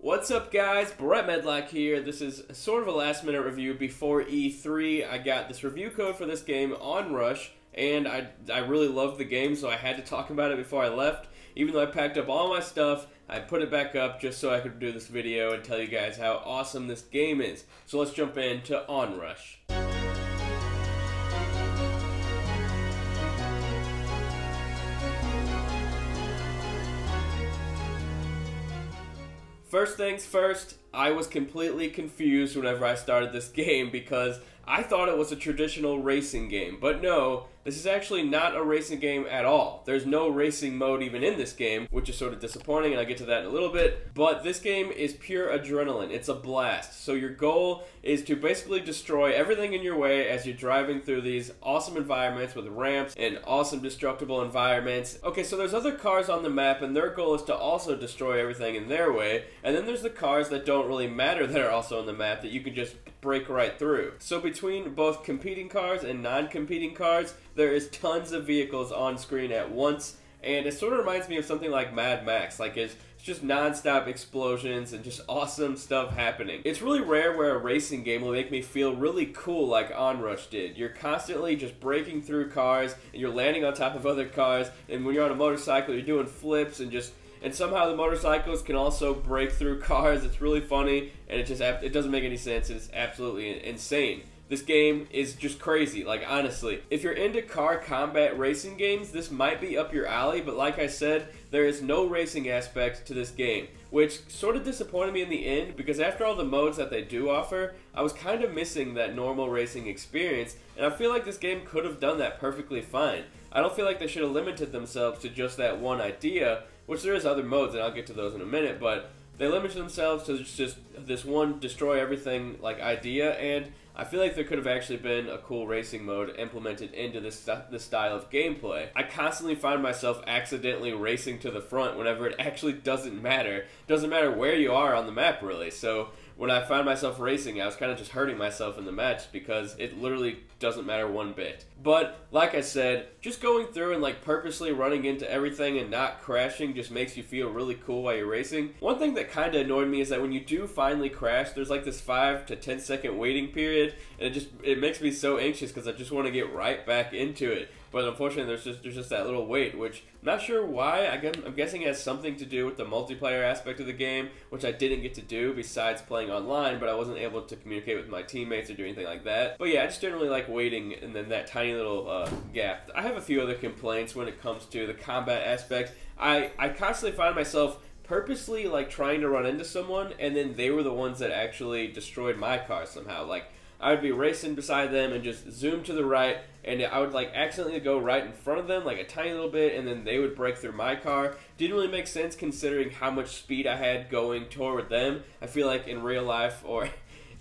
What's up, guys? Brett Medlock here. This is sort of a last-minute review before E3. I got this review code for this game, ONRUSH, and I really loved the game, so I had to talk about it before I left. Even though I packed up all my stuff, I put it back up just so I could do this video and tell you guys how awesome this game is. So let's jump into ONRUSH. First things first, I was completely confused whenever I started this game because I thought it was a traditional racing game, but no, this is actually not a racing game at all. There's no racing mode even in this game, which is sort of disappointing, and I'll get to that in a little bit, but this game is pure adrenaline. It's a blast. So your goal is to basically destroy everything in your way as you're driving through these awesome environments with ramps and awesome destructible environments. Okay, so there's other cars on the map, and their goal is to also destroy everything in their way, and then there's the cars that don't really matter that are also on the map that you can just break right through. So between both competing cars and non-competing cars, there is tons of vehicles on screen at once, and it sort of reminds me of something like Mad Max. Like it's just non-stop explosions and just awesome stuff happening. It's really rare where a racing game will make me feel really cool like ONRUSH did. You're constantly just breaking through cars, and you're landing on top of other cars, and when you're on a motorcycle, you're doing flips and somehow the motorcycles can also break through cars. It's really funny, and it doesn't make any sense. It's absolutely insane. This game is just crazy, like honestly. If you're into car combat racing games, this might be up your alley, but like I said, there is no racing aspect to this game, which sort of disappointed me in the end because after all the modes that they do offer, I was kind of missing that normal racing experience, and I feel like this game could have done that perfectly fine. I don't feel like they should have limited themselves to just that one idea, which there is other modes, and I'll get to those in a minute, but they limited themselves to just this one destroy everything like idea, and I feel like there could have actually been a cool racing mode implemented into this style of gameplay. I constantly find myself accidentally racing to the front whenever it actually doesn't matter. It doesn't matter where you are on the map, really. So when I found myself racing, I was kind of just hurting myself in the match because it literally doesn't matter one bit. But like I said, just going through and like purposely running into everything and not crashing just makes you feel really cool while you're racing. One thing that kind of annoyed me is that when you do finally crash, there's like this 5 to 10 second waiting period, and it makes me so anxious because I just want to get right back into it. But unfortunately, there's just that little wait, which I'm not sure why. I'm guessing it has something to do with the multiplayer aspect of the game, which I didn't get to do besides playing online, but I wasn't able to communicate with my teammates or do anything like that. But yeah, I just didn't really like waiting and then that tiny little gap. I have a few other complaints when it comes to the combat aspect. I constantly find myself purposely like trying to run into someone, and then they were the ones that actually destroyed my car somehow. Like I would be racing beside them and just zoom to the right, and I would like accidentally go right in front of them like a tiny little bit, and then they would break through my car. Didn't really make sense considering how much speed I had going toward them. I feel like in real life,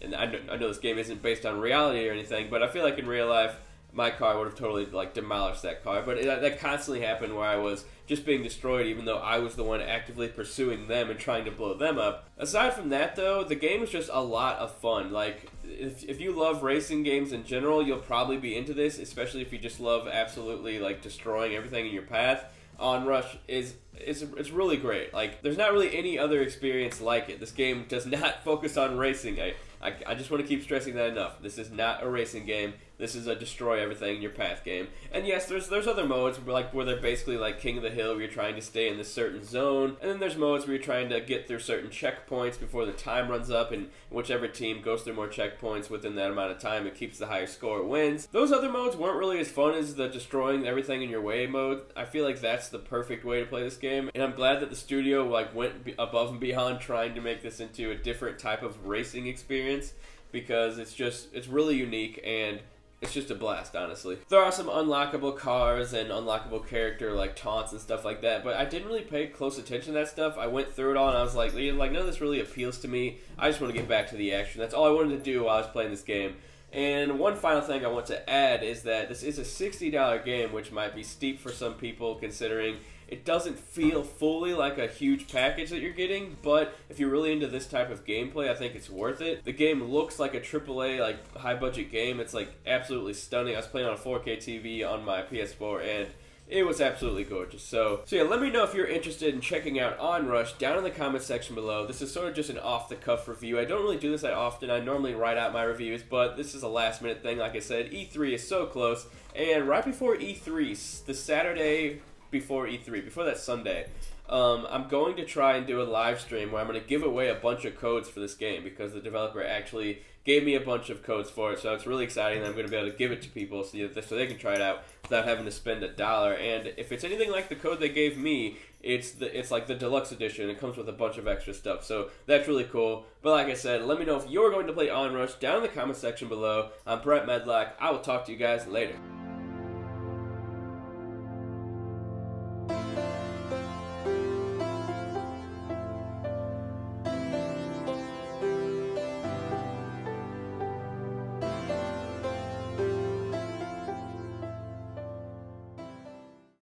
and I know this game isn't based on reality or anything, but I feel like in real life my car would have totally like demolished that car. But that constantly happened where I was just being destroyed even though I was the one actively pursuing them and trying to blow them up. Aside from that though, the game is just a lot of fun. Like if you love racing games in general, you'll probably be into this, especially if you just love absolutely like destroying everything in your path. ONRUSH it's really great. Like there's not really any other experience like it. This game does not focus on racing. I just want to keep stressing that enough. This is not a racing game. This is a destroy everything in your path game. And yes, there's other modes where they're basically like King of the Hill, where you're trying to stay in this certain zone. And then there's modes where you're trying to get through certain checkpoints before the time runs up, and whichever team goes through more checkpoints within that amount of time, it keeps the higher score, wins. Those other modes weren't really as fun as the destroying everything in your way mode. I feel like that's the perfect way to play this game, and I'm glad that the studio like went above and beyond trying to make this into a different type of racing experience, because it's really unique and it's just a blast, honestly. There are some unlockable cars and unlockable character like taunts and stuff like that, but I didn't really pay close attention to that stuff. I went through it all and I was like none of this really appeals to me. I just want to get back to the action. That's all I wanted to do while I was playing this game. And one final thing I want to add is that this is a $60 game, which might be steep for some people considering it doesn't feel fully like a huge package that you're getting, but if you're really into this type of gameplay, I think it's worth it. The game looks like a AAA, like high budget game. It's like absolutely stunning. I was playing on a 4K TV on my PS4, and It was absolutely gorgeous. So yeah, let me know if you're interested in checking out ONRUSH down in the comment section below. This is sort of just an off-the-cuff review. I don't really do this that often. I normally write out my reviews, but this is a last-minute thing. Like I said, E3 is so close, and right before E3, the Saturday before E3, before that Sunday, I'm going to try and do a live stream where I'm going to give away a bunch of codes for this game because the developer actually gave me a bunch of codes for it, so it's really exciting that I'm going to be able to give it to people so they can try it out without having to spend $1. And if it's anything like the code they gave me, it's like the deluxe edition. It comes with a bunch of extra stuff, so that's really cool. But like I said, let me know if you're going to play ONRUSH down in the comment section below. I'm Brett Medlock. I will talk to you guys later.